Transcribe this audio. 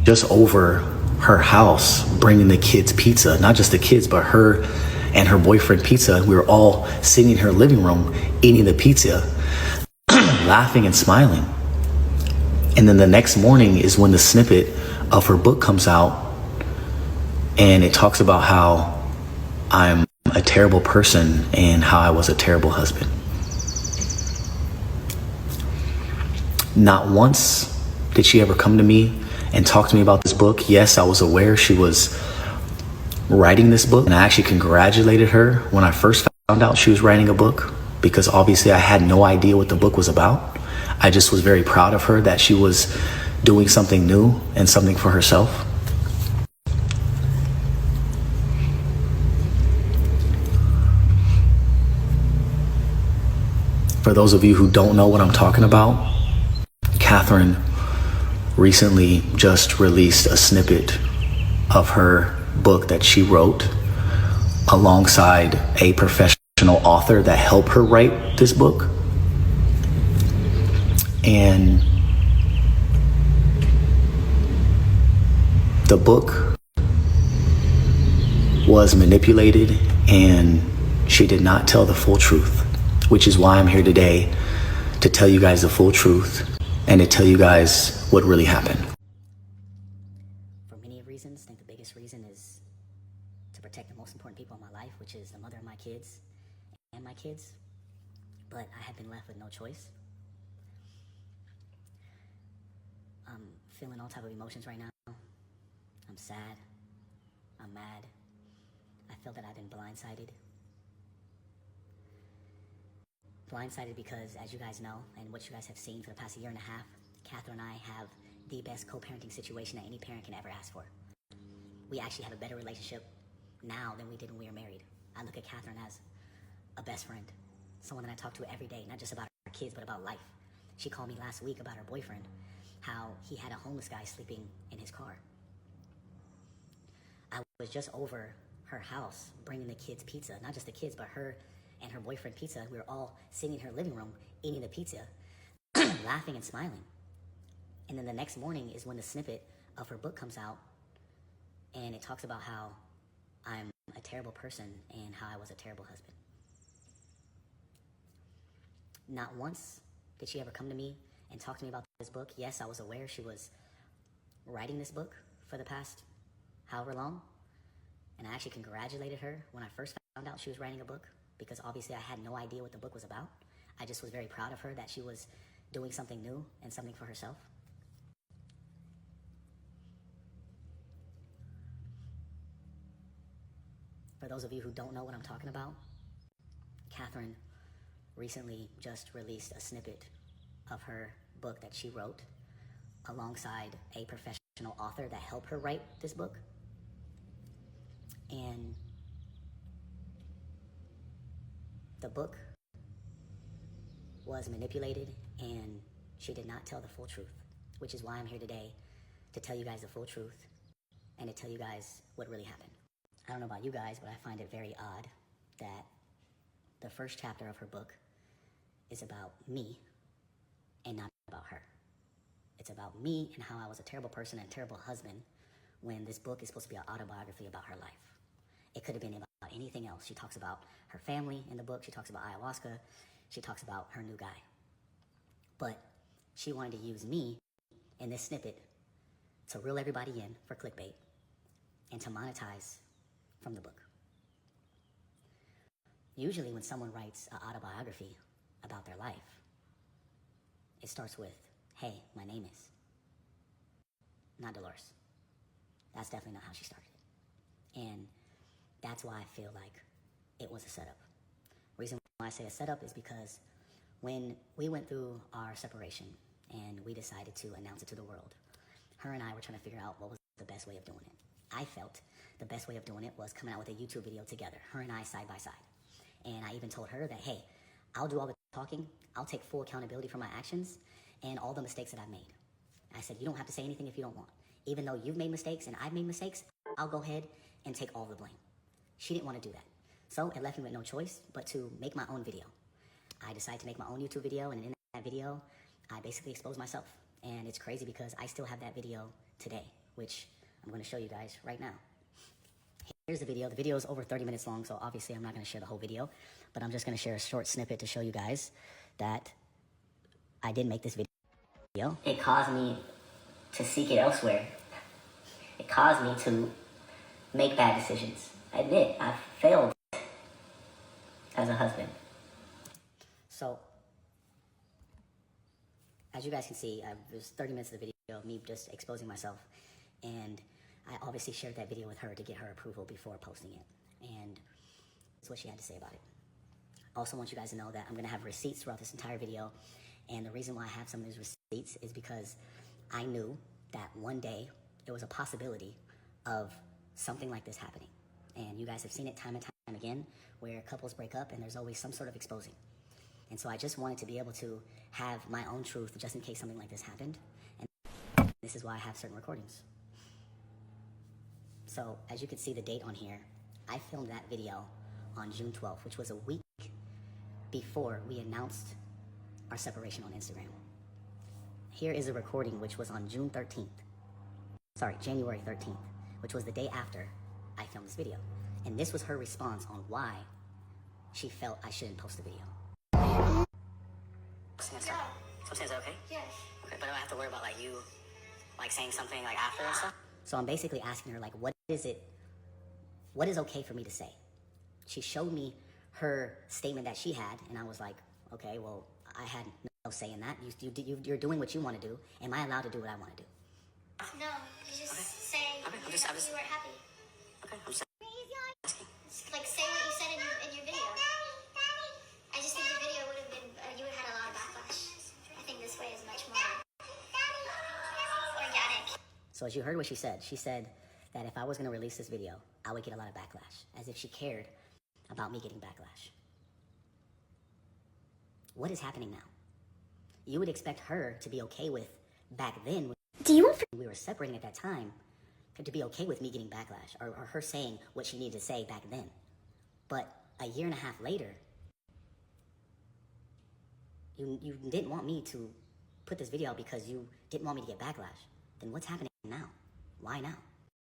just over her house bringing the kids pizza, not just the kids, but her and her boyfriend pizza. We were all sitting in her living room eating the pizza, laughing and smiling. And then the next morning is when the snippet of her book comes out, and it talks about how I'm a terrible person and how I was a terrible husband. Not once did she ever come to me and talk to me about this book. Yes, I was aware she was writing this book, and I actually congratulated her when I first found out she was writing a book, because obviously I had no idea what the book was about. I just was very proud of her that she was doing something new and something for herself. For those of you who don't know what I'm talking about, Catherine recently just released a snippet of her book that she wrote alongside a professional author that helped her write this book. And the book was manipulated, and she did not tell the full truth, which is why I'm here today to tell you guys the full truth and to tell you guys what really happened. For many reasons, I think the biggest reason is to protect the most important people in my life, which is the mother of my kids and my kids. But I have been left with no choice. I'm feeling all type of emotions right now. I'm sad. I'm mad. I feel that I've been blindsided. Blindsided because, as you guys know, and what you guys have seen for the past year and a half, Catherine and I have the best co-parenting situation that any parent can ever ask for. We actually have a better relationship now than we did when we were married. I look at Catherine as a best friend, someone that I talk to every day, not just about our kids, but about life. She called me last week about her boyfriend, how he had a homeless guy sleeping in his car. I was just over her house bringing the kids pizza, not just the kids, but her and her boyfriend pizza. We were all sitting in her living room eating the pizza, laughing and smiling. And then the next morning is when the snippet of her book comes out, and it talks about how I'm a terrible person and how I was a terrible husband. Not once did she ever come to me and talk to me about this book. Yes, I was aware she was writing this book for the past however long, and I actually congratulated her when I first found out she was writing a book, because obviously I had no idea what the book was about. I just was very proud of her that she was doing something new and something for herself. For those of you who don't know what I'm talking about, Catherine recently just released a snippet of her book that she wrote alongside a professional author that helped her write this book. And the book was manipulated, and she did not tell the full truth, which is why I'm here today to tell you guys the full truth and to tell you guys what really happened. I don't know about you guys, but I find it very odd that the first chapter of her book is about me and not about her. It's about me and how I was a terrible person and a terrible husband, when this book is supposed to be an autobiography about her life. It could have been about anything else. She talks about her family in the book. She talks about ayahuasca. She talks about her new guy. But she wanted to use me in this snippet to reel everybody in for clickbait and to monetize from the book. Usually when someone writes an autobiography about their life, it starts with, hey, my name is. Not Dolores. That's definitely not how she started. And that's why I feel like it was a setup. Reason why I say a setup is because when we went through our separation and we decided to announce it to the world, her and I were trying to figure out what was the best way of doing it. I felt the best way of doing it was coming out with a YouTube video together, her and I side by side. And I even told her that, hey, I'll do all the talking, I'll take full accountability for my actions and all the mistakes that I've made. I said, you don't have to say anything if you don't want. Even though you've made mistakes and I've made mistakes, I'll go ahead and take all the blame. She didn't want to do that. So it left me with no choice but to make my own video. I decided to make my own YouTube video, and in that video, I basically exposed myself. And it's crazy because I still have that video today. which I'm going to show you guys right now. Here's the video. The video is over 30 minutes long, so obviously I'm not going to share the whole video, but I'm just going to share a short snippet to show you guys that I did make this video. It caused me to seek it elsewhere. It caused me to make bad decisions. I admit, I failed as a husband. So, as you guys can see, there's 30 minutes of the video of me just exposing myself, and I obviously shared that video with her to get her approval before posting it, and that's what she had to say about it. I also want you guys to know that I'm going to have receipts throughout this entire video, and the reason why I have some of these receipts is because I knew that one day there was a possibility of something like this happening, and you guys have seen it time and time again where couples break up and there's always some sort of exposing. And so I just wanted to be able to have my own truth just in case something like this happened. And this is why I have certain recordings. So as you can see the date on here, I filmed that video on June 12th, which was a week before we announced our separation on Instagram. Here is a recording which was on January 13th, which was the day after I filmed this video. And this was her response on why she felt I shouldn't post the video. So is that okay? Yes. Okay, but I don't have to worry about you saying something after and stuff? So I'm basically asking her what is okay for me to say? She showed me her statement that she had, and I was like, okay, well, I had no say in that. You're doing what you want to do. Am I allowed to do what I want to do? No, you just say you were happy. Okay, I'm sorry. Say what you said in your video. I just think the video would have been, you would have had a lot of backlash. I think this way is much more organic. So as you heard what she said that if I was going to release this video, I would get a lot of backlash, as if she cared about me getting backlash. What is happening now? You would expect her to be okay with back then, when we were separating at that time, to be okay with me getting backlash, or her saying what she needed to say back then. But a year and a half later, you didn't want me to put this video out because you didn't want me to get backlash. Then what's happening now? Why now?